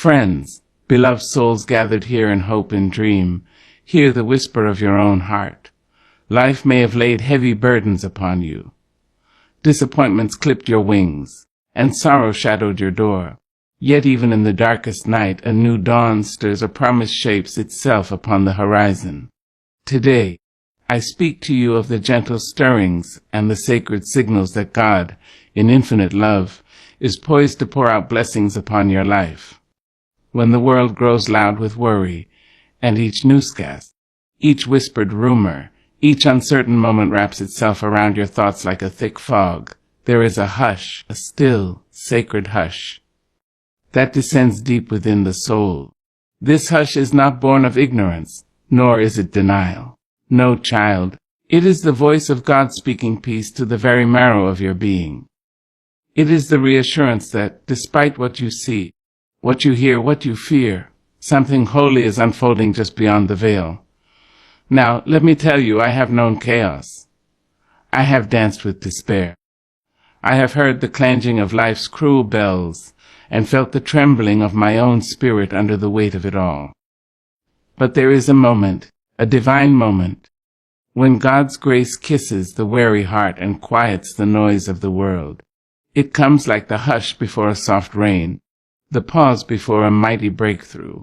Friends, beloved souls gathered here in hope and dream, hear the whisper of your own heart. Life may have laid heavy burdens upon you. Disappointments clipped your wings, and sorrow shadowed your door. Yet even in the darkest night, a new dawn stirs, a promise shapes itself upon the horizon. Today, I speak to you of the gentle stirrings and the sacred signals that God, in infinite love, is poised to pour out blessings upon your life. When the world grows loud with worry, and each newscast, each whispered rumor, each uncertain moment wraps itself around your thoughts like a thick fog, there is a hush, a still, sacred hush, that descends deep within the soul. This hush is not born of ignorance, nor is it denial. No, child, it is the voice of God speaking peace to the very marrow of your being. It is the reassurance that, despite what you see, what you hear, what you fear, something holy is unfolding just beyond the veil. Now, let me tell you, I have known chaos. I have danced with despair. I have heard the clanging of life's cruel bells, and felt the trembling of my own spirit under the weight of it all. But there is a moment, a divine moment, when God's grace kisses the weary heart and quiets the noise of the world. It comes like the hush before a soft rain, the pause before a mighty breakthrough.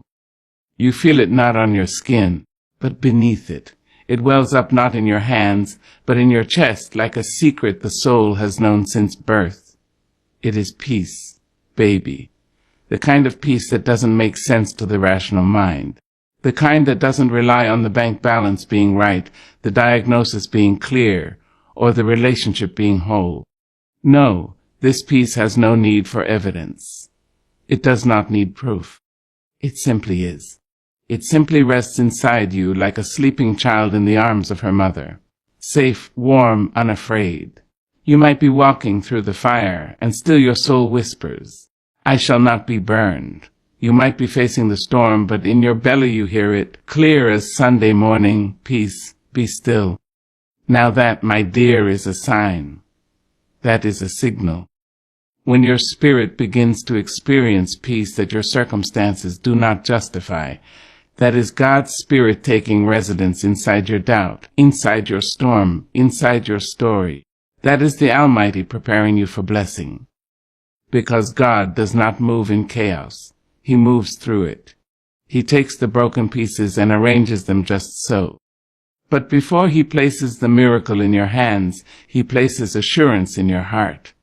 You feel it not on your skin, but beneath it. It wells up not in your hands, but in your chest, like a secret the soul has known since birth. It is peace, baby. The kind of peace that doesn't make sense to the rational mind. The kind that doesn't rely on the bank balance being right, the diagnosis being clear, or the relationship being whole. No, this peace has no need for evidence. It does not need proof. It simply is. It simply rests inside you like a sleeping child in the arms of her mother. Safe, warm, unafraid. You might be walking through the fire, and still your soul whispers, "I shall not be burned." You might be facing the storm, but in your belly you hear it, clear as Sunday morning, "Peace, be still." Now that, my dear, is a sign. That is a signal. When your spirit begins to experience peace that your circumstances do not justify, that is God's Spirit taking residence inside your doubt, inside your storm, inside your story. That is the Almighty preparing you for blessing. Because God does not move in chaos. He moves through it. He takes the broken pieces and arranges them just so. But before He places the miracle in your hands, He places assurance in your heart.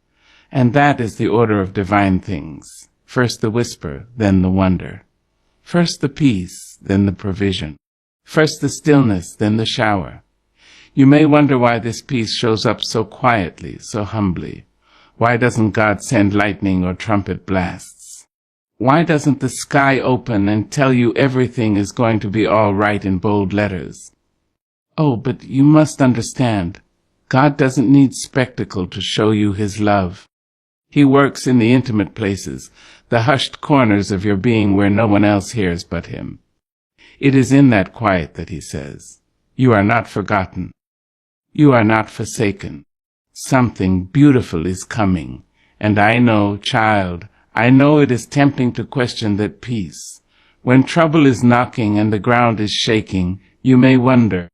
And that is the order of divine things. First the whisper, then the wonder. First the peace, then the provision. First the stillness, then the shower. You may wonder why this peace shows up so quietly, so humbly. Why doesn't God send lightning or trumpet blasts? Why doesn't the sky open and tell you everything is going to be all right in bold letters? Oh, but you must understand, God doesn't need spectacle to show you His love. He works in the intimate places, the hushed corners of your being where no one else hears but Him. It is in that quiet that He says, "You are not forgotten. You are not forsaken. Something beautiful is coming, and I know, child, I know it is tempting to question that peace. When trouble is knocking and the ground is shaking, you may wonder,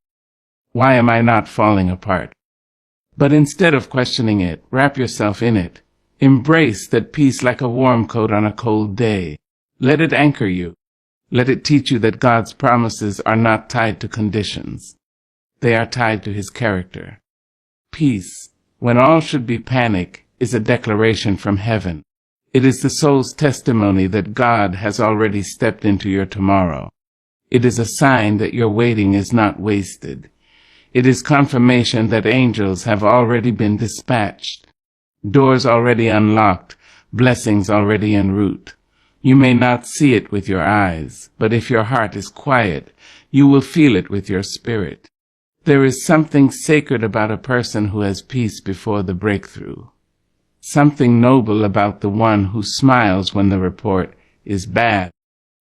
why am I not falling apart? But instead of questioning it, wrap yourself in it. Embrace that peace like a warm coat on a cold day. Let it anchor you. Let it teach you that God's promises are not tied to conditions. They are tied to His character. Peace, when all should be panic, is a declaration from heaven. It is the soul's testimony that God has already stepped into your tomorrow. It is a sign that your waiting is not wasted. It is confirmation that angels have already been dispatched. Doors already unlocked, blessings already en route. You may not see it with your eyes, but if your heart is quiet, you will feel it with your spirit. There is something sacred about a person who has peace before the breakthrough. Something noble about the one who smiles when the report is bad,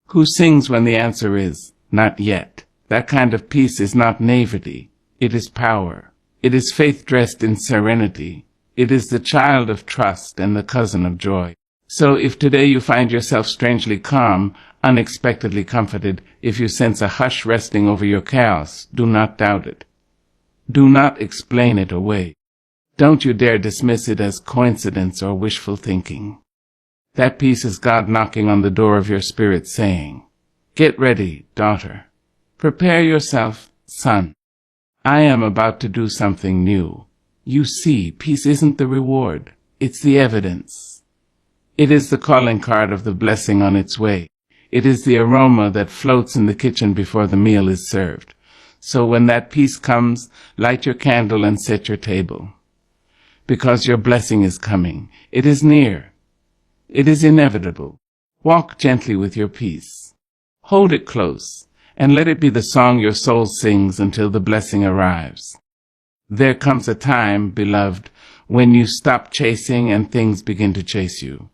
who sings when the answer is not yet. That kind of peace is not naivety. It is power. It is faith dressed in serenity. It is the child of trust and the cousin of joy. So if today you find yourself strangely calm, unexpectedly comforted, if you sense a hush resting over your chaos, do not doubt it. Do not explain it away. Don't you dare dismiss it as coincidence or wishful thinking. That peace is God knocking on the door of your spirit saying, "Get ready, daughter. Prepare yourself, son. I am about to do something new." You see, peace isn't the reward, it's the evidence. It is the calling card of the blessing on its way. It is the aroma that floats in the kitchen before the meal is served. So when that peace comes, light your candle and set your table. Because your blessing is coming. It is near. It is inevitable. Walk gently with your peace. Hold it close, and let it be the song your soul sings until the blessing arrives. There comes a time, beloved, when you stop chasing and things begin to chase you.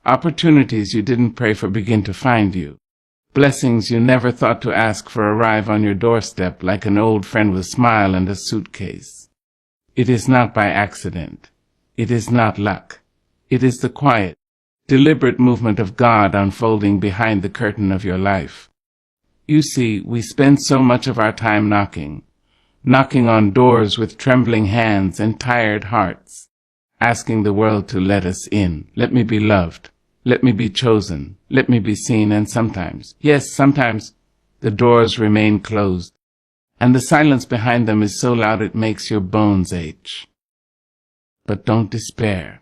Opportunities you didn't pray for begin to find you. Blessings you never thought to ask for arrive on your doorstep like an old friend with a smile and a suitcase. It is not by accident. It is not luck. It is the quiet, deliberate movement of God unfolding behind the curtain of your life. You see, we spend so much of our time knocking on doors with trembling hands and tired hearts, asking the world to let us in. Let me be loved. Let me be chosen. Let me be seen. And sometimes, yes, sometimes, the doors remain closed, and the silence behind them is so loud it makes your bones ache. But don't despair,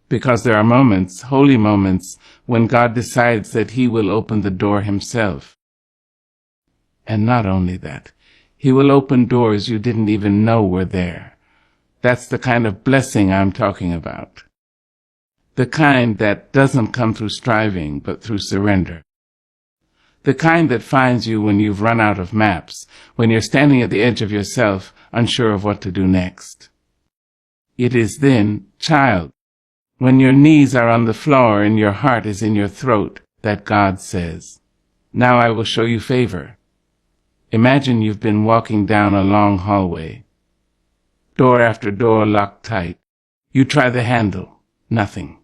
because there are moments, holy moments, when God decides that He will open the door Himself. And not only that, He will open doors you didn't even know were there. That's the kind of blessing I'm talking about. The kind that doesn't come through striving, but through surrender. The kind that finds you when you've run out of maps, when you're standing at the edge of yourself, unsure of what to do next. It is then, child, when your knees are on the floor and your heart is in your throat, that God says, "Now I will show you favor." Imagine you've been walking down a long hallway. Door after door locked tight. You try the handle. Nothing.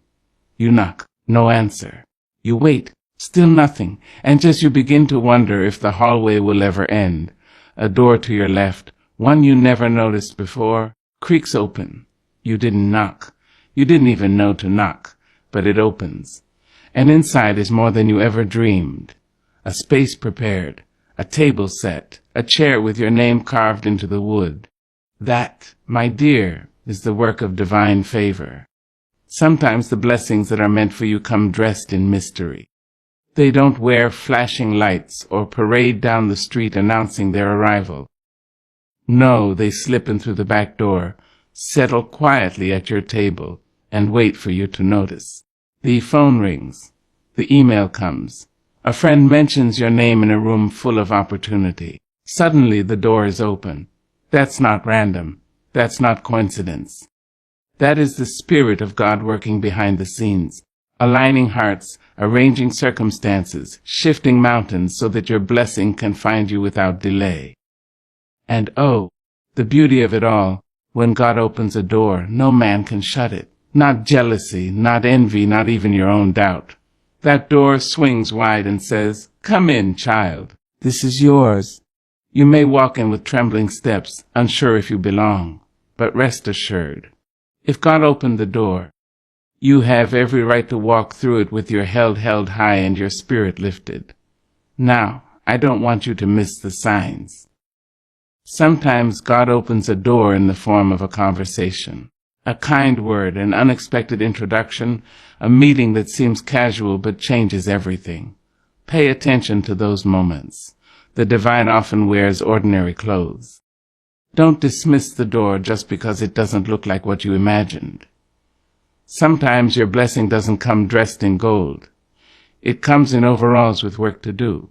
You knock. No answer. You wait. Still nothing. And just you begin to wonder if the hallway will ever end. A door to your left, one you never noticed before, creaks open. You didn't knock. You didn't even know to knock. But it opens. And inside is more than you ever dreamed. A space prepared. A table set, a chair with your name carved into the wood. That, my dear, is the work of divine favor. Sometimes the blessings that are meant for you come dressed in mystery. They don't wear flashing lights or parade down the street announcing their arrival. No, they slip in through the back door, settle quietly at your table, and wait for you to notice. The phone rings. The email comes. A friend mentions your name in a room full of opportunity. Suddenly the door is open. That's not random. That's not coincidence. That is the Spirit of God working behind the scenes, aligning hearts, arranging circumstances, shifting mountains so that your blessing can find you without delay. And oh, the beauty of it all, when God opens a door, no man can shut it. Not jealousy, not envy, not even your own doubt. That door swings wide and says, "Come in, child. This is yours." You may walk in with trembling steps, unsure if you belong, but rest assured, if God opened the door, you have every right to walk through it with your head held high and your spirit lifted. Now, I don't want you to miss the signs. Sometimes God opens a door in the form of a conversation. A kind word, an unexpected introduction, a meeting that seems casual but changes everything. Pay attention to those moments. The divine often wears ordinary clothes. Don't dismiss the door just because it doesn't look like what you imagined. Sometimes your blessing doesn't come dressed in gold. It comes in overalls with work to do.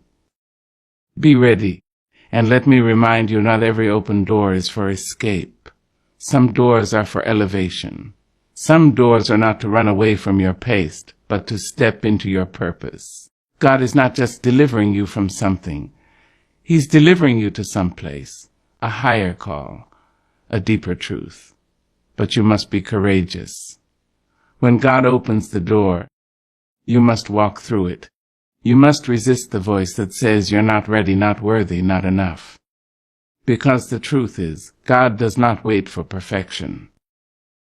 Be ready, and let me remind you, not every open door is for escape. Some doors are for elevation. Some doors are not to run away from your past, but to step into your purpose. God is not just delivering you from something. He's delivering you to some place, a higher call, a deeper truth. But you must be courageous. When God opens the door, You must walk through it. You must resist the voice that says you're not ready, not worthy, not enough. Because the truth is, God does not wait for perfection.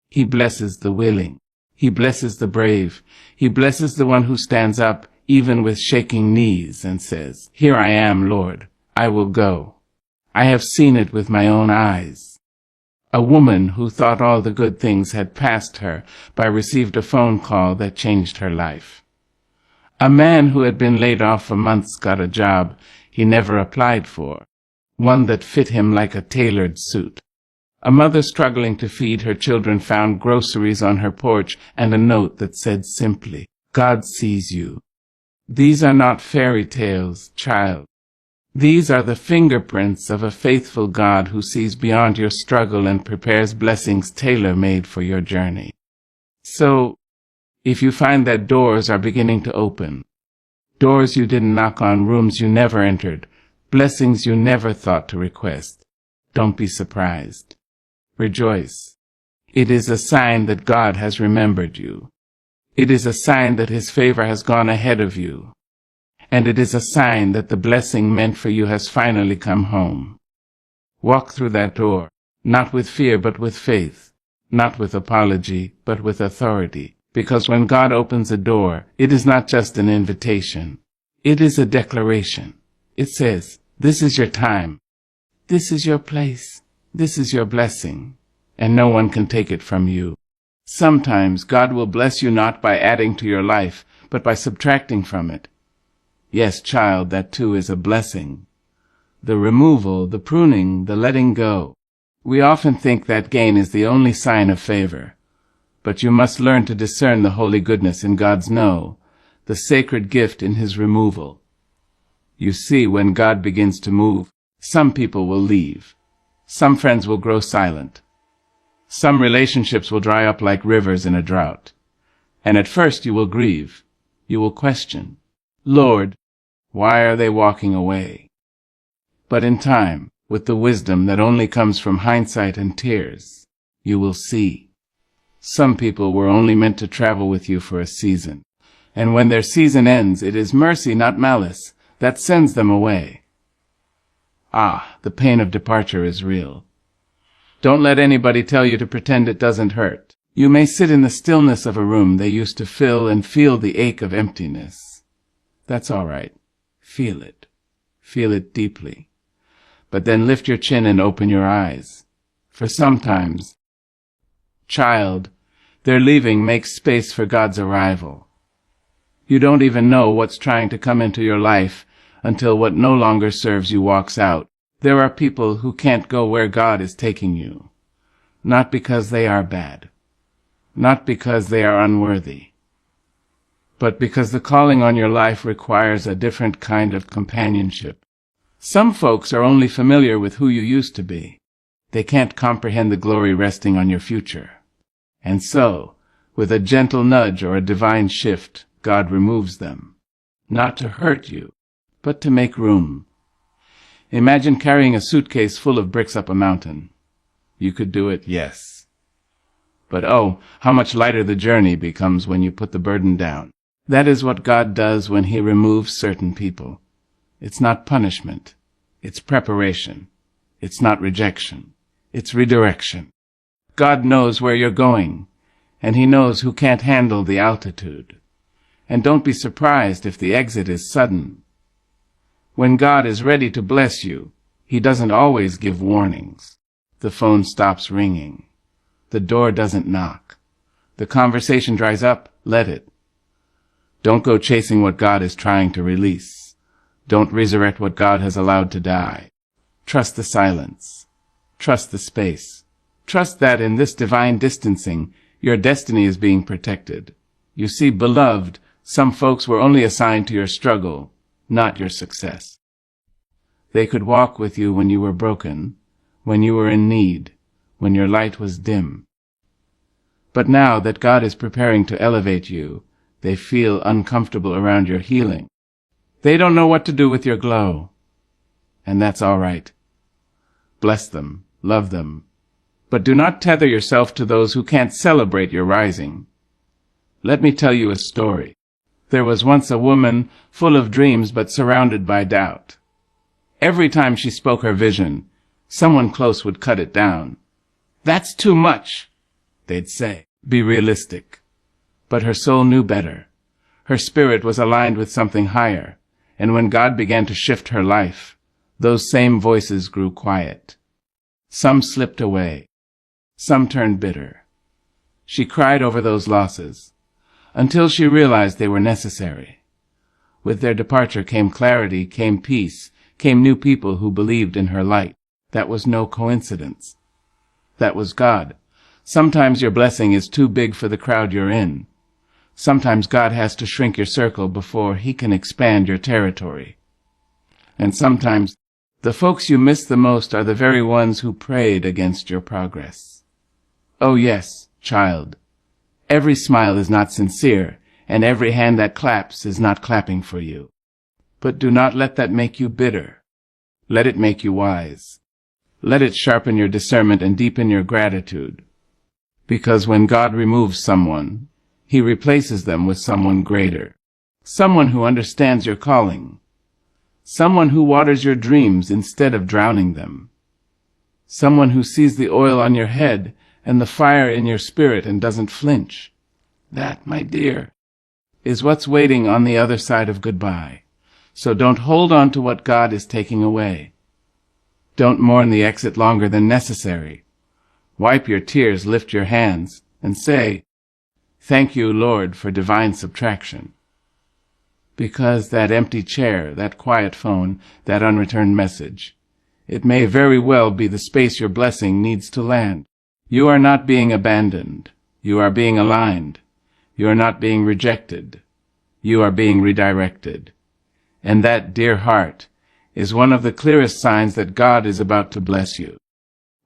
He blesses the willing. He blesses the brave. He blesses the one who stands up, even with shaking knees, and says, "Here I am, Lord. I will go." I have seen it with my own eyes. A woman who thought all the good things had passed her received a phone call that changed her life. A man who had been laid off for months got a job he never applied for, one that fit him like a tailored suit. A mother struggling to feed her children found groceries on her porch and a note that said simply, "God sees you." These are not fairy tales, child. These are the fingerprints of a faithful God who sees beyond your struggle and prepares blessings tailor-made for your journey. So, if you find that doors are beginning to open, doors you didn't knock on, rooms you never entered, blessings you never thought to request, don't be surprised. Rejoice. It is a sign that God has remembered you. It is a sign that His favor has gone ahead of you. And it is a sign that the blessing meant for you has finally come home. Walk through that door, not with fear but with faith, not with apology but with authority, because when God opens a door, it is not just an invitation. It is a declaration. It says, "This is your time. This is your place. This is your blessing, and no one can take it from you." Sometimes God will bless you not by adding to your life, but by subtracting from it. Yes, child, that too is a blessing. The removal, the pruning, the letting go. We often think that gain is the only sign of favor. But you must learn to discern the holy goodness in God's no, the sacred gift in His removal. You see, when God begins to move, some people will leave. Some friends will grow silent. Some relationships will dry up like rivers in a drought. And at first you will grieve. You will question, "Lord, why are they walking away?" But in time, with the wisdom that only comes from hindsight and tears, you will see. Some people were only meant to travel with you for a season. And when their season ends, it is mercy, not malice, that sends them away. The pain of departure is real. Don't let anybody tell you to pretend it doesn't hurt. You may sit in the stillness of a room they used to fill and feel the ache of emptiness. That's all right. Feel it. Feel it deeply. But then lift your chin and open your eyes. For sometimes, child, their leaving makes space for God's arrival. You don't even know what's trying to come into your life until what no longer serves you walks out. There are people who can't go where God is taking you. Not because they are bad. Not because they are unworthy. But because the calling on your life requires a different kind of companionship. Some folks are only familiar with who you used to be. They can't comprehend the glory resting on your future. And so, with a gentle nudge or a divine shift, God removes them. Not to hurt you, but to make room. Imagine carrying a suitcase full of bricks up a mountain. You could do it, yes. But oh, how much lighter the journey becomes when you put the burden down. That is what God does when He removes certain people. It's not punishment. It's preparation. It's not rejection. It's redirection. God knows where you're going, and He knows who can't handle the altitude. And don't be surprised if the exit is sudden. When God is ready to bless you, He doesn't always give warnings. The phone stops ringing. The door doesn't knock. The conversation dries up. Let it. Don't go chasing what God is trying to release. Don't resurrect what God has allowed to die. Trust the silence. Trust the space. Trust that in this divine distancing, your destiny is being protected. You see, beloved, some folks were only assigned to your struggle, not your success. They could walk with you when you were broken, when you were in need, when your light was dim. But now that God is preparing to elevate you, they feel uncomfortable around your healing. They don't know what to do with your glow. And that's all right. Bless them, love them, but do not tether yourself to those who can't celebrate your rising. Let me tell you a story. There was once a woman full of dreams but surrounded by doubt. Every time she spoke her vision, someone close would cut it down. "That's too much," they'd say. "Be realistic." But her soul knew better. Her spirit was aligned with something higher, and when God began to shift her life, those same voices grew quiet. Some slipped away. Some turned bitter. She cried over those losses, until she realized they were necessary. With their departure came clarity, came peace, came new people who believed in her light. That was no coincidence. That was God. Sometimes your blessing is too big for the crowd you're in. Sometimes God has to shrink your circle before he can expand your territory. And sometimes the folks you miss the most are the very ones who prayed against your progress. Oh yes, child, every smile is not sincere, and every hand that claps is not clapping for you. But do not let that make you bitter. Let it make you wise. Let it sharpen your discernment and deepen your gratitude. Because when God removes someone, he replaces them with someone greater. Someone who understands your calling. Someone who waters your dreams instead of drowning them. Someone who sees the oil on your head and the fire in your spirit and doesn't flinch. That, my dear, is what's waiting on the other side of goodbye. So don't hold on to what God is taking away. Don't mourn the exit longer than necessary. Wipe your tears, lift your hands, and say, "Thank you, Lord, for divine subtraction." Because that empty chair, that quiet phone, that unreturned message, it may very well be the space your blessing needs to land. You are not being abandoned. You are being aligned. You are not being rejected. You are being redirected. And that, dear heart, is one of the clearest signs that God is about to bless you.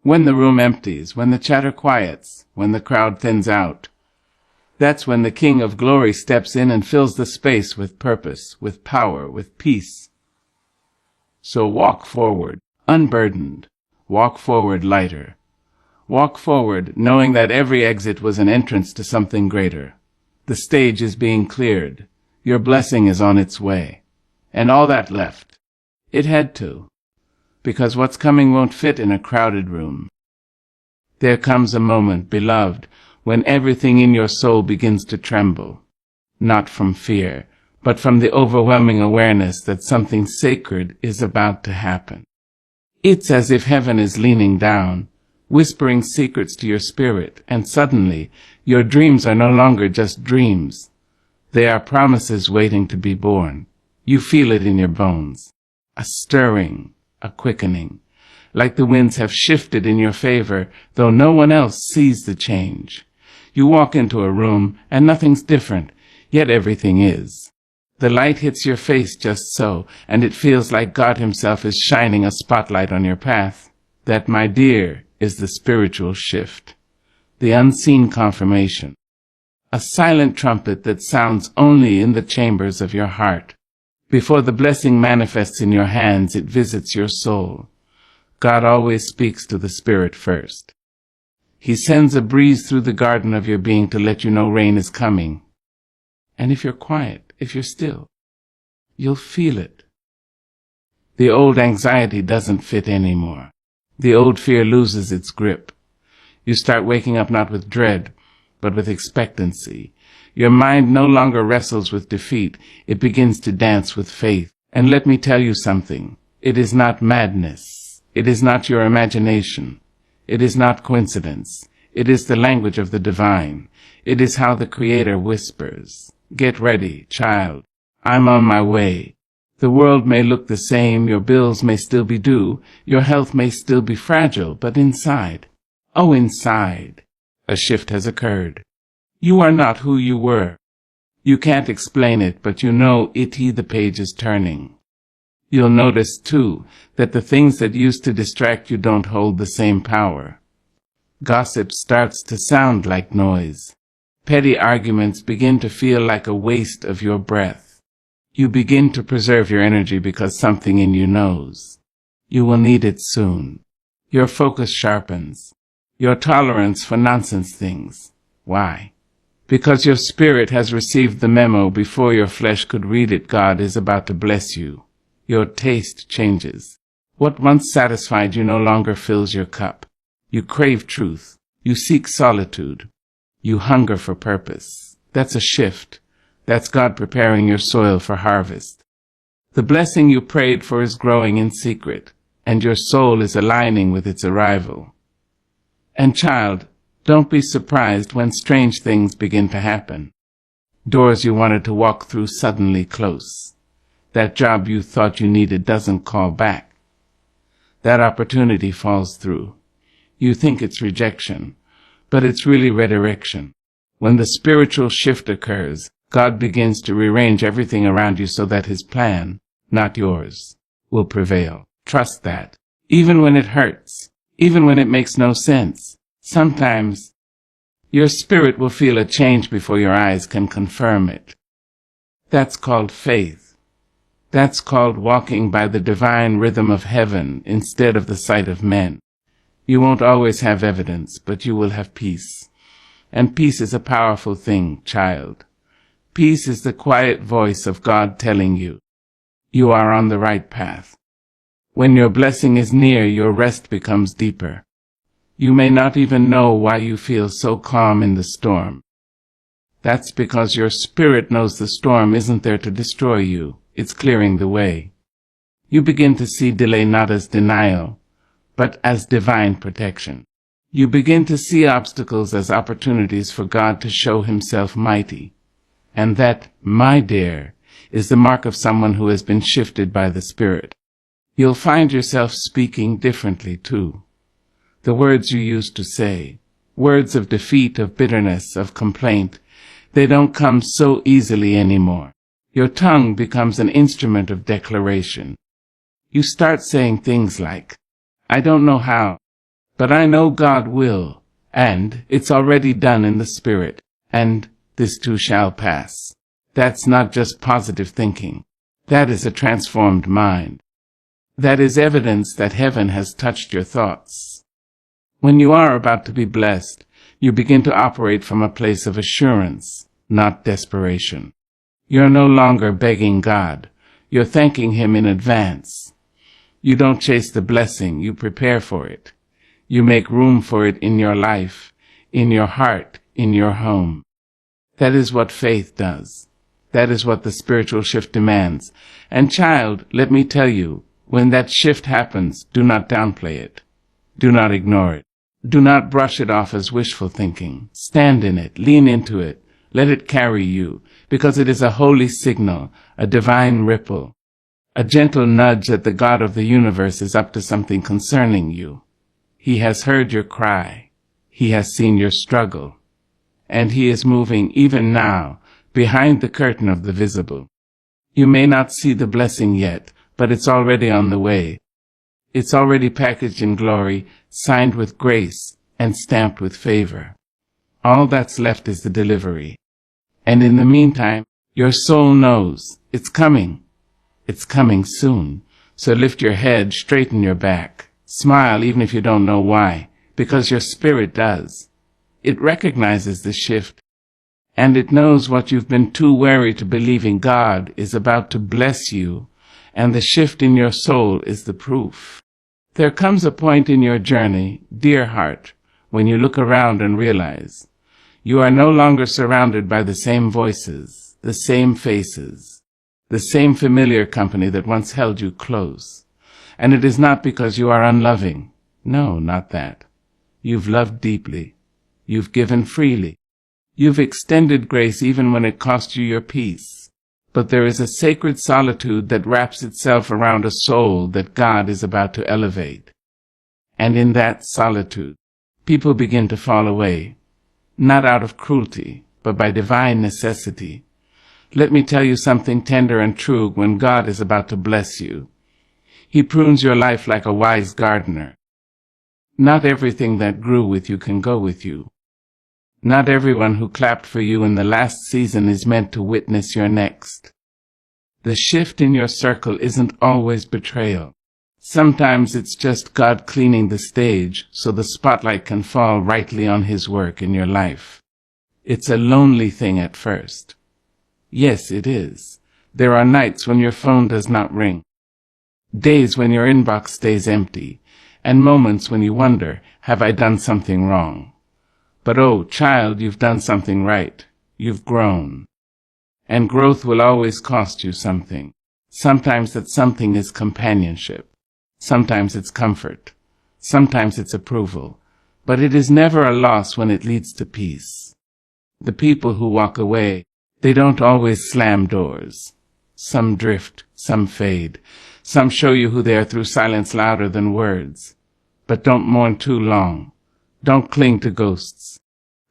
When the room empties, when the chatter quiets, when the crowd thins out, that's when the King of Glory steps in and fills the space with purpose, with power, with peace. So walk forward, unburdened. Walk forward lighter. Walk forward, knowing that every exit was an entrance to something greater. The stage is being cleared. Your blessing is on its way. And all that left. It had to. Because what's coming won't fit in a crowded room. There comes a moment, beloved, when everything in your soul begins to tremble. Not from fear, but from the overwhelming awareness that something sacred is about to happen. It's as if heaven is leaning down, whispering secrets to your spirit, and suddenly your dreams are no longer just dreams. They are promises waiting to be born. You feel it in your bones. A stirring, a quickening, like the winds have shifted in your favor, though no one else sees the change. You walk into a room, and nothing's different, yet everything is. The light hits your face just so, and it feels like God himself is shining a spotlight on your path. That, my dear, is the spiritual shift, the unseen confirmation, a silent trumpet that sounds only in the chambers of your heart. Before the blessing manifests in your hands, it visits your soul. God always speaks to the spirit first. He sends a breeze through the garden of your being to let you know rain is coming. And if you're quiet, if you're still, you'll feel it. The old anxiety doesn't fit anymore. The old fear loses its grip. You start waking up not with dread, but with expectancy. Your mind no longer wrestles with defeat. It begins to dance with faith. And let me tell you something. It is not madness. It is not your imagination. It is not coincidence. It is the language of the divine. It is how the Creator whispers. Get ready, child. I'm on my way. The world may look the same, your bills may still be due, your health may still be fragile, but inside, oh inside, a shift has occurred. You are not who you were. You can't explain it, but you know the page is turning. You'll notice, too, that the things that used to distract you don't hold the same power. Gossip starts to sound like noise. Petty arguments begin to feel like a waste of your breath. You begin to preserve your energy because something in you knows. You will need it soon. Your focus sharpens. Your tolerance for nonsense things. Why? Because your spirit has received the memo before your flesh could read it. God is about to bless you. Your taste changes. What once satisfied you no longer fills your cup. You crave truth. You seek solitude. You hunger for purpose. That's a shift. That's God preparing your soil for harvest. The blessing you prayed for is growing in secret, and your soul is aligning with its arrival. And child, don't be surprised when strange things begin to happen. Doors you wanted to walk through suddenly close. That job you thought you needed doesn't call back. That opportunity falls through. You think it's rejection, but it's really redirection. When the spiritual shift occurs, God begins to rearrange everything around you so that His plan, not yours, will prevail. Trust that. Even when it hurts, even when it makes no sense, sometimes your spirit will feel a change before your eyes can confirm it. That's called faith. That's called walking by the divine rhythm of heaven instead of the sight of men. You won't always have evidence, but you will have peace. And peace is a powerful thing, child. Peace is the quiet voice of God telling you, you are on the right path. When your blessing is near, your rest becomes deeper. You may not even know why you feel so calm in the storm. That's because your spirit knows the storm isn't there to destroy you. It's clearing the way. You begin to see delay not as denial, but as divine protection. You begin to see obstacles as opportunities for God to show Himself mighty. And that, my dear, is the mark of someone who has been shifted by the Spirit. You'll find yourself speaking differently, too. The words you used to say, words of defeat, of bitterness, of complaint, they don't come so easily anymore. Your tongue becomes an instrument of declaration. You start saying things like, I don't know how, but I know God will, and it's already done in the Spirit, and this too shall pass. That's not just positive thinking. That is a transformed mind. That is evidence that heaven has touched your thoughts. When you are about to be blessed, you begin to operate from a place of assurance, not desperation. You're no longer begging God. You're thanking Him in advance. You don't chase the blessing, you prepare for it. You make room for it in your life, in your heart, in your home. That is what faith does. That is what the spiritual shift demands. And child, let me tell you, when that shift happens, do not downplay it. Do not ignore it. Do not brush it off as wishful thinking. Stand in it, lean into it, let it carry you, because it is a holy signal, a divine ripple, a gentle nudge that the God of the universe is up to something concerning you. He has heard your cry. He has seen your struggle. And He is moving even now, behind the curtain of the visible. You may not see the blessing yet, but it's already on the way. It's already packaged in glory, signed with grace, and stamped with favor. All that's left is the delivery. And in the meantime, your soul knows it's coming. It's coming soon. So lift your head, straighten your back. Smile even if you don't know why, because your spirit does. It recognizes the shift, and it knows what you've been too wary to believe in. God is about to bless you, and the shift in your soul is the proof. There comes a point in your journey, dear heart, when you look around and realize you are no longer surrounded by the same voices, the same faces, the same familiar company that once held you close. And it is not because you are unloving. No, not that. You've loved deeply. You've given freely. You've extended grace even when it cost you your peace. But there is a sacred solitude that wraps itself around a soul that God is about to elevate. And in that solitude, people begin to fall away, not out of cruelty, but by divine necessity. Let me tell you something tender and true. When God is about to bless you, He prunes your life like a wise gardener. Not everything that grew with you can go with you. Not everyone who clapped for you in the last season is meant to witness your next. The shift in your circle isn't always betrayal. Sometimes it's just God cleaning the stage so the spotlight can fall rightly on His work in your life. It's a lonely thing at first. Yes, it is. There are nights when your phone does not ring, days when your inbox stays empty, and moments when you wonder, have I done something wrong? But oh, child, you've done something right. You've grown. And growth will always cost you something. Sometimes that something is companionship. Sometimes it's comfort. Sometimes it's approval. But it is never a loss when it leads to peace. The people who walk away, they don't always slam doors. Some drift, some fade. Some show you who they are through silence louder than words. But don't mourn too long. Don't cling to ghosts.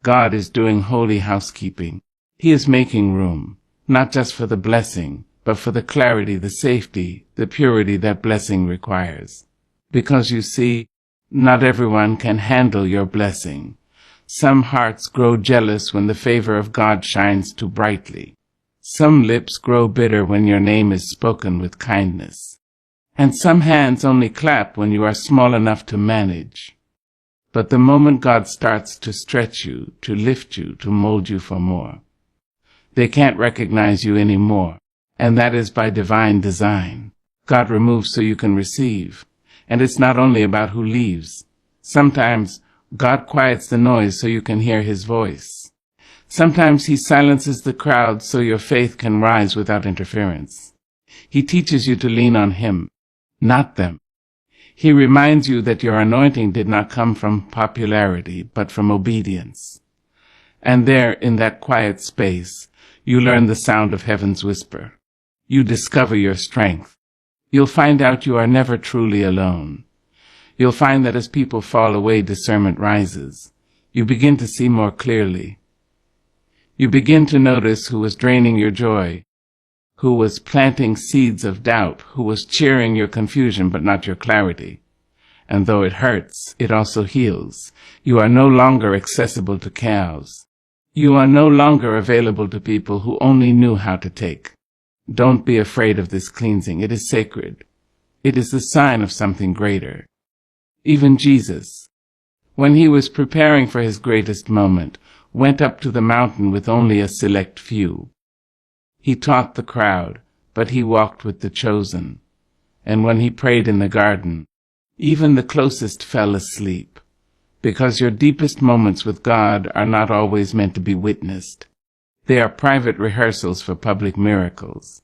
God is doing holy housekeeping. He is making room, not just for the blessing, but for the clarity, the safety, the purity that blessing requires. Because you see, not everyone can handle your blessing. Some hearts grow jealous when the favor of God shines too brightly. Some lips grow bitter when your name is spoken with kindness. And some hands only clap when you are small enough to manage. But the moment God starts to stretch you, to lift you, to mold you for more, they can't recognize you anymore. And that is by divine design. God removes so you can receive. And it's not only about who leaves. Sometimes God quiets the noise so you can hear his voice. Sometimes he silences the crowd so your faith can rise without interference. He teaches you to lean on him, not them. He reminds you that your anointing did not come from popularity, but from obedience. And there, in that quiet space, you learn the sound of heaven's whisper. You discover your strength. You'll find out you are never truly alone. You'll find that as people fall away, discernment rises. You begin to see more clearly. You begin to notice who was draining your joy, who was planting seeds of doubt, who was cheering your confusion but not your clarity. And though it hurts, it also heals. You are no longer accessible to cows. You are no longer available to people who only knew how to take. Don't be afraid of this cleansing. It is sacred. It is the sign of something greater. Even Jesus, when he was preparing for his greatest moment, went up to the mountain with only a select few. He taught the crowd, but he walked with the chosen. And when he prayed in the garden, even the closest fell asleep, because your deepest moments with God are not always meant to be witnessed. They are private rehearsals for public miracles.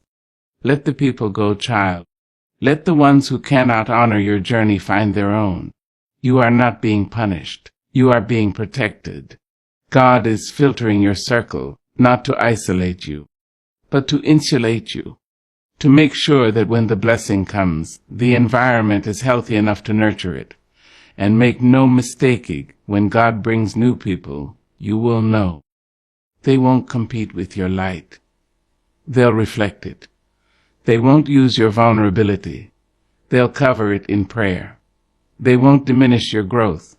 Let the people go, child. Let the ones who cannot honor your journey find their own. You are not being punished. You are being protected. God is filtering your circle, not to isolate you, but to insulate you, to make sure that when the blessing comes, the environment is healthy enough to nurture it. And make no mistake, when God brings new people, you will know. They won't compete with your light. They'll reflect it. They won't use your vulnerability. They'll cover it in prayer. They won't diminish your growth.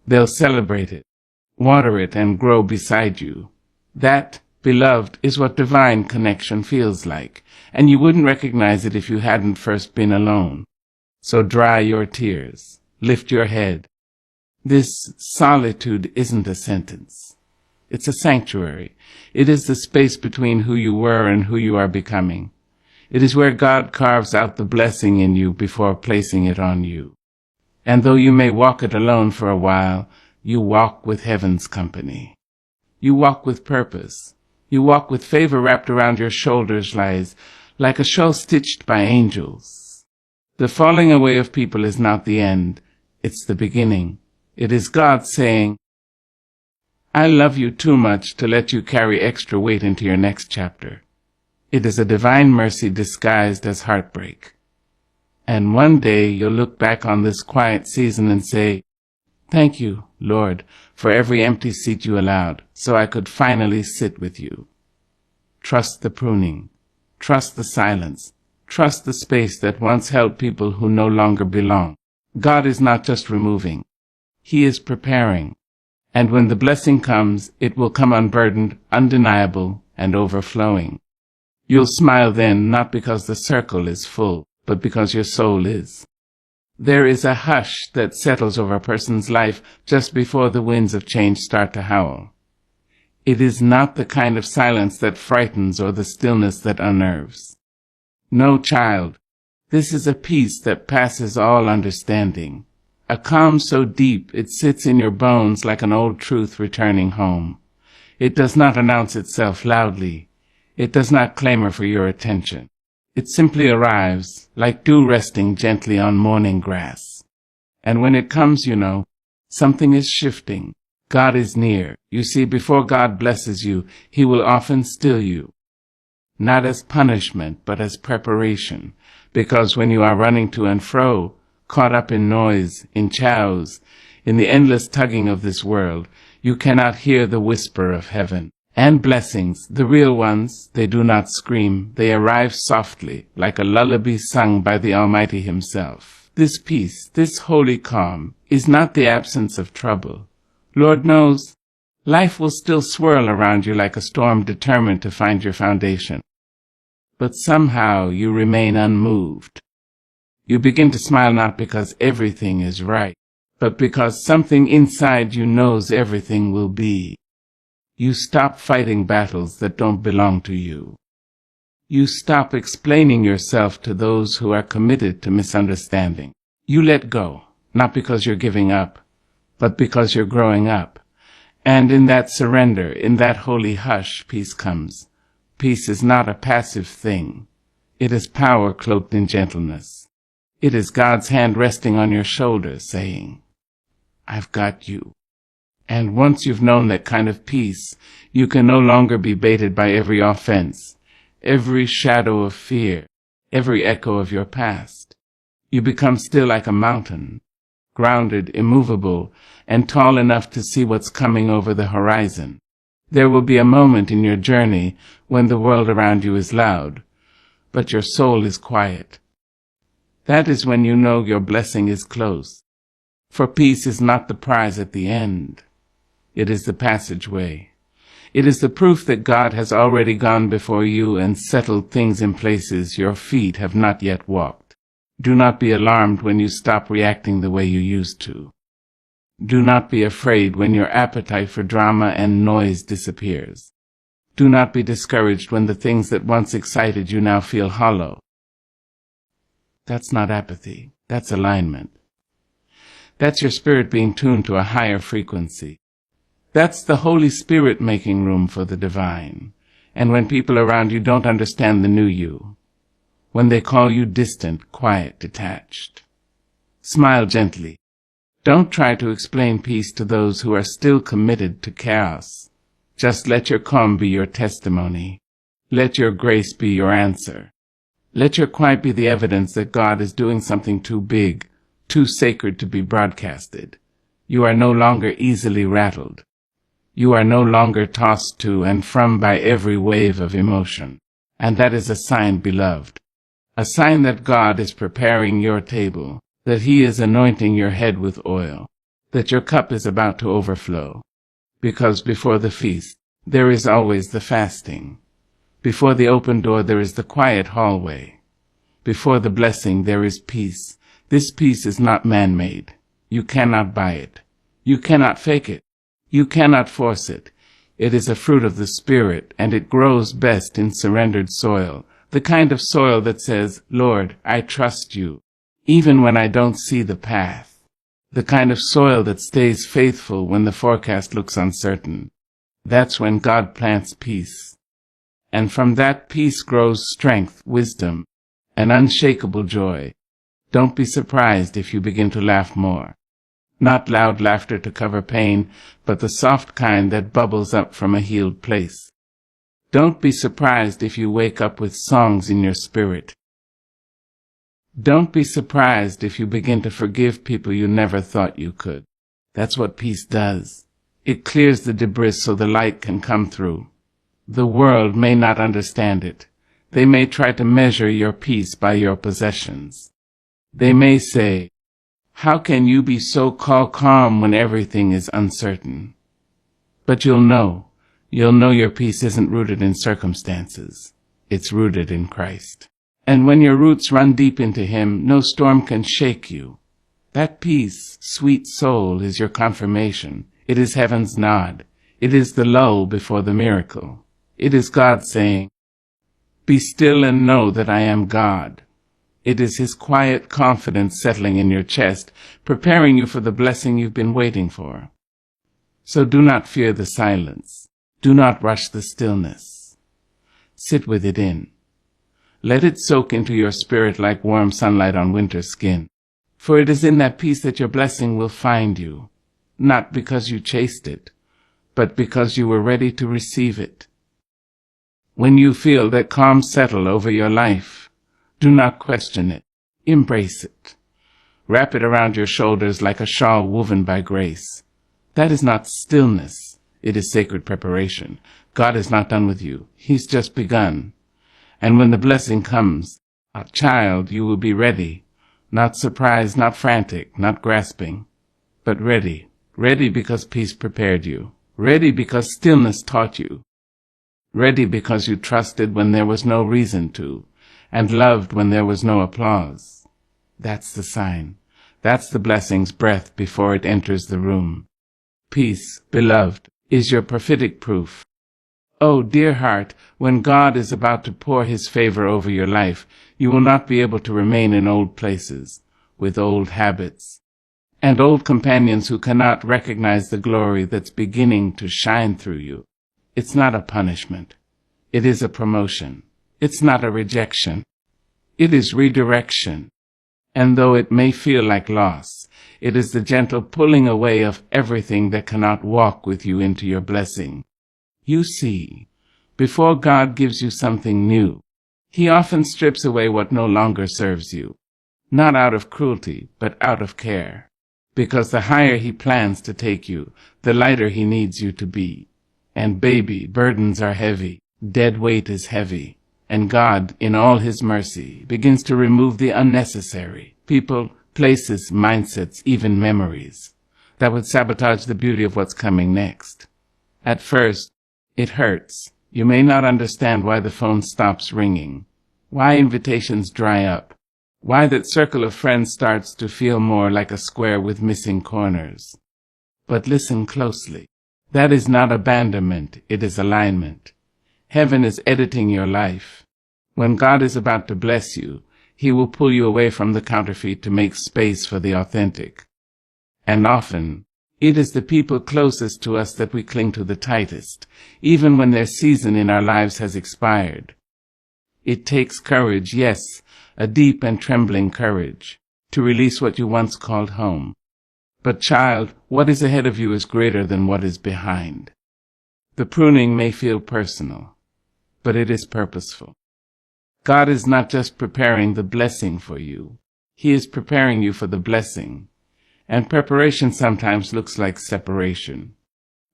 They'll celebrate it, water it, and grow beside you. That, beloved, is what divine connection feels like, and you wouldn't recognize it if you hadn't first been alone. So dry your tears. Lift your head. This solitude isn't a sentence. It's a sanctuary. It is the space between who you were and who you are becoming. It is where God carves out the blessing in you before placing it on you. And though you may walk it alone for a while, you walk with heaven's company. You walk with purpose. You walk with favor wrapped around your shoulders like a shawl stitched by angels. The falling away of people is not the end. It's the beginning. It is God saying, I love you too much to let you carry extra weight into your next chapter. It is a divine mercy disguised as heartbreak. And one day you'll look back on this quiet season and say, thank you, Lord, for every empty seat you allowed, so I could finally sit with you. Trust the pruning. Trust the silence. Trust the space that once held people who no longer belong. God is not just removing. He is preparing. And when the blessing comes, it will come unburdened, undeniable, and overflowing. You'll smile then, not because the circle is full, but because your soul is. There is a hush that settles over a person's life just before the winds of change start to howl. It is not the kind of silence that frightens or the stillness that unnerves. No, child, this is a peace that passes all understanding, a calm so deep it sits in your bones like an old truth returning home. It does not announce itself loudly. It does not clamor for your attention. It simply arrives, like dew resting gently on morning grass. And when it comes, you know, something is shifting. God is near. You see, before God blesses you, He will often still you. Not as punishment, but as preparation. Because when you are running to and fro, caught up in noise, in chows, in the endless tugging of this world, you cannot hear the whisper of heaven. And blessings, the real ones, they do not scream. They arrive softly, like a lullaby sung by the Almighty Himself. This peace, this holy calm, is not the absence of trouble. Lord knows, life will still swirl around you like a storm determined to find your foundation. But somehow you remain unmoved. You begin to smile not because everything is right, but because something inside you knows everything will be. You stop fighting battles that don't belong to you. You stop explaining yourself to those who are committed to misunderstanding. You let go, not because you're giving up, but because you're growing up. And in that surrender, in that holy hush, peace comes. Peace is not a passive thing. It is power cloaked in gentleness. It is God's hand resting on your shoulder, saying, I've got you. And once you've known that kind of peace, you can no longer be baited by every offense, every shadow of fear, every echo of your past. You become still like a mountain, grounded, immovable, and tall enough to see what's coming over the horizon. There will be a moment in your journey when the world around you is loud, but your soul is quiet. That is when you know your blessing is close. For peace is not the prize at the end. It is the passageway. It is the proof that God has already gone before you and settled things in places your feet have not yet walked. Do not be alarmed when you stop reacting the way you used to. Do not be afraid when your appetite for drama and noise disappears. Do not be discouraged when the things that once excited you now feel hollow. That's not apathy. That's alignment. That's your spirit being tuned to a higher frequency. That's the Holy Spirit making room for the divine. And when people around you don't understand the new you, when they call you distant, quiet, detached, smile gently. Don't try to explain peace to those who are still committed to chaos. Just let your calm be your testimony. Let your grace be your answer. Let your quiet be the evidence that God is doing something too big, too sacred to be broadcasted. You are no longer easily rattled. You are no longer tossed to and from by every wave of emotion. And that is a sign, beloved. A sign that God is preparing your table, that He is anointing your head with oil, that your cup is about to overflow. Because before the feast, there is always the fasting. Before the open door, there is the quiet hallway. Before the blessing, there is peace. This peace is not man-made. You cannot buy it. You cannot fake it. You cannot force it. It is a fruit of the Spirit, and it grows best in surrendered soil, the kind of soil that says, Lord, I trust you, even when I don't see the path, the kind of soil that stays faithful when the forecast looks uncertain. That's when God plants peace. And from that peace grows strength, wisdom, and unshakable joy. Don't be surprised if you begin to laugh more. Not loud laughter to cover pain, but the soft kind that bubbles up from a healed place. Don't be surprised if you wake up with songs in your spirit. Don't be surprised if you begin to forgive people you never thought you could. That's what peace does. It clears the debris so the light can come through. The world may not understand it. They may try to measure your peace by your possessions. They may say, how can you be so calm when everything is uncertain? But you'll know your peace isn't rooted in circumstances. It's rooted in Christ. And when your roots run deep into Him, no storm can shake you. That peace, sweet soul, is your confirmation. It is heaven's nod. It is the lull before the miracle. It is God saying, "Be still and know that I am God." It is His quiet confidence settling in your chest, preparing you for the blessing you've been waiting for. So do not fear the silence. Do not rush the stillness. Sit with it in. Let it soak into your spirit like warm sunlight on winter skin. For it is in that peace that your blessing will find you, not because you chased it, but because you were ready to receive it. When you feel that calm settle over your life, do not question it. Embrace it. Wrap it around your shoulders like a shawl woven by grace. That is not stillness. It is sacred preparation. God is not done with you. He's just begun. And when the blessing comes, a child, you will be ready. Not surprised, not frantic, not grasping, but ready. Ready because peace prepared you. Ready because stillness taught you. Ready because you trusted when there was no reason to, and loved when there was no applause. That's the sign. That's the blessing's breath before it enters the room. Peace, beloved, is your prophetic proof. Oh, dear heart, when God is about to pour His favor over your life, you will not be able to remain in old places, with old habits, and old companions who cannot recognize the glory that's beginning to shine through you. It's not a punishment. It is a promotion. It's not a rejection. It is redirection. And though it may feel like loss, it is the gentle pulling away of everything that cannot walk with you into your blessing. You see, before God gives you something new, He often strips away what no longer serves you, not out of cruelty, but out of care, because the higher He plans to take you, the lighter He needs you to be. And baby, burdens are heavy, dead weight is heavy, and God, in all His mercy, begins to remove the unnecessary, people, places, mindsets, even memories, that would sabotage the beauty of what's coming next. At first, it hurts. You may not understand why the phone stops ringing, why invitations dry up, why that circle of friends starts to feel more like a square with missing corners. But listen closely. That is not abandonment, it is alignment. Heaven is editing your life. When God is about to bless you, He will pull you away from the counterfeit to make space for the authentic. And often, it is the people closest to us that we cling to the tightest, even when their season in our lives has expired. It takes courage, yes, a deep and trembling courage, to release what you once called home. But child, what is ahead of you is greater than what is behind. The pruning may feel personal, but it is purposeful. God is not just preparing the blessing for you. He is preparing you for the blessing. And preparation sometimes looks like separation.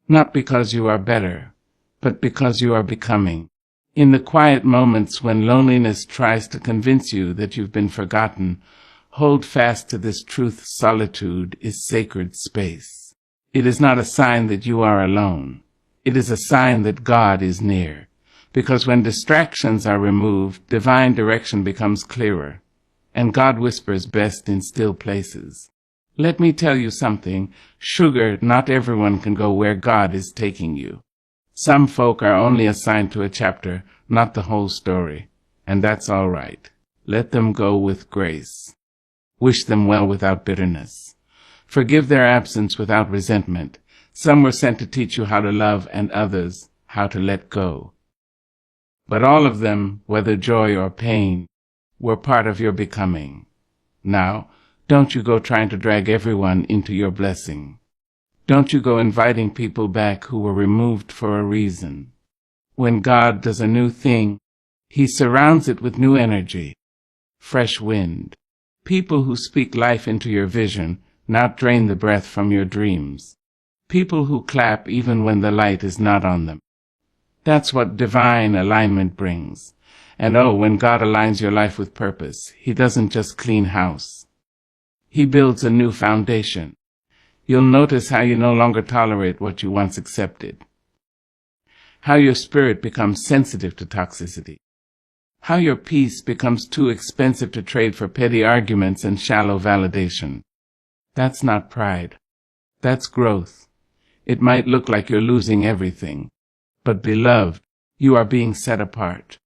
Not because you are better, but because you are becoming. In the quiet moments when loneliness tries to convince you that you've been forgotten, hold fast to this truth: solitude is sacred space. It is not a sign that you are alone. It is a sign that God is near. Because when distractions are removed, divine direction becomes clearer, and God whispers best in still places. Let me tell you something. Sugar, not everyone can go where God is taking you. Some folk are only assigned to a chapter, not the whole story, and that's all right. Let them go with grace. Wish them well without bitterness. Forgive their absence without resentment. Some were sent to teach you how to love, and others how to let go. But all of them, whether joy or pain, were part of your becoming. Now, don't you go trying to drag everyone into your blessing. Don't you go inviting people back who were removed for a reason. When God does a new thing, He surrounds it with new energy, fresh wind, people who speak life into your vision, not drain the breath from your dreams, people who clap even when the light is not on them. That's what divine alignment brings. And oh, when God aligns your life with purpose, He doesn't just clean house. He builds a new foundation. You'll notice how you no longer tolerate what you once accepted. How your spirit becomes sensitive to toxicity. How your peace becomes too expensive to trade for petty arguments and shallow validation. That's not pride. That's growth. It might look like you're losing everything. But beloved, you are being set apart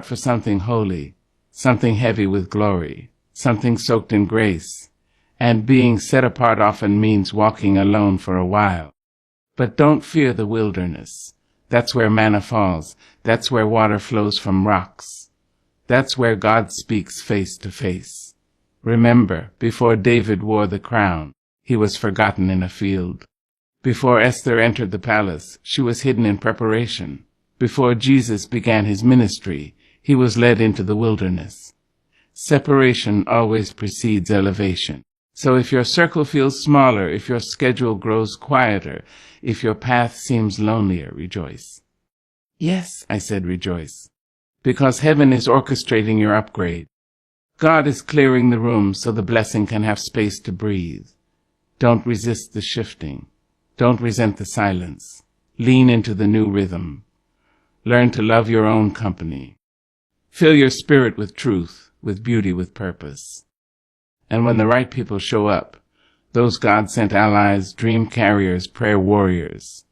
for something holy, something heavy with glory, something soaked in grace. And being set apart often means walking alone for a while. But don't fear the wilderness. That's where manna falls. That's where water flows from rocks. That's where God speaks face to face. Remember, before David wore the crown, he was forgotten in a field. Before Esther entered the palace, she was hidden in preparation. Before Jesus began his ministry, he was led into the wilderness. Separation always precedes elevation. So if your circle feels smaller, if your schedule grows quieter, if your path seems lonelier, rejoice. Yes, I said rejoice, because heaven is orchestrating your upgrade. God is clearing the room so the blessing can have space to breathe. Don't resist the shifting. Don't resent the silence. Lean into the new rhythm. Learn to love your own company. Fill your spirit with truth, with beauty, with purpose. And when the right people show up, those God-sent allies, dream carriers, prayer warriors,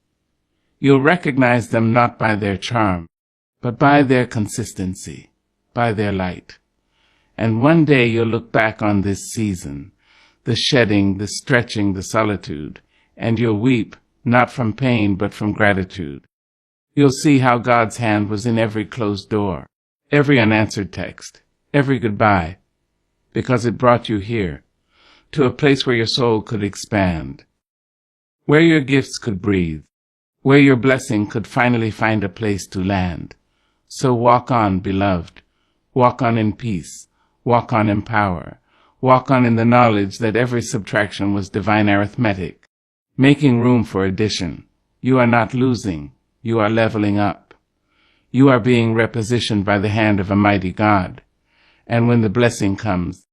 you'll recognize them not by their charm, but by their consistency, by their light. And one day you'll look back on this season, the shedding, the stretching, the solitude, and you'll weep, not from pain, but from gratitude. You'll see how God's hand was in every closed door, every unanswered text, every goodbye, because it brought you here, to a place where your soul could expand, where your gifts could breathe, where your blessing could finally find a place to land. So walk on, beloved. Walk on in peace. Walk on in power. Walk on in the knowledge that every subtraction was divine arithmetic, making room for addition. You are not losing. You are leveling up. You are being repositioned by the hand of a mighty God. And when the blessing comes,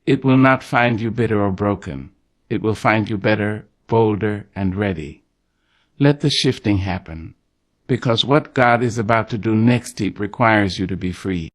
it will not find you bitter or broken. It will find you better, bolder, and ready. Let the shifting happen, because what God is about to do next deep requires you to be free.